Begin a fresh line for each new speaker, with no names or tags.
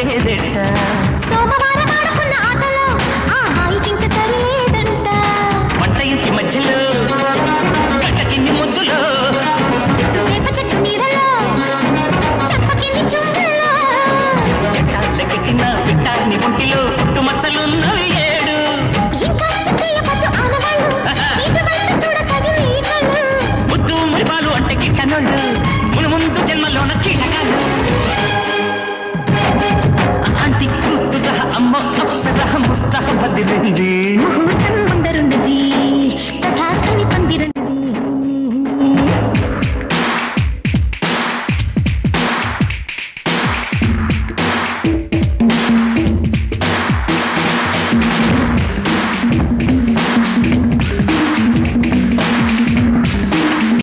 తగ్గేదెట్ట
సోమవారం ఆడుకున్న ఆటలో ఆ హాయికింక సరిలేదంట
వంట ఇంటి మధ్యలో గడ్డకిన్ని ముద్దులో
వేప చెట్టు నీడలో చప్పకిన్ని చుండల్లో
ఎట్టాలకెక్కిన పిట్టాన్ని ఒంటిలో పుట్టుమచ్చలున్నవి 7
ఇంకా చుక్కయ్య పట్టు ఆనవాళ్ళు నీటి బయట చూడ సగిలి కళ్ళు
ముద్దు మురిపాలు అంటే గిట్టనోళ్ళు ముందు జన్మలోన కీటకాలు ఆంటీ కూతుర అమ్మ అప్సర ముస్తహ బదిలింది
ముహూర్తం ముందరున్నది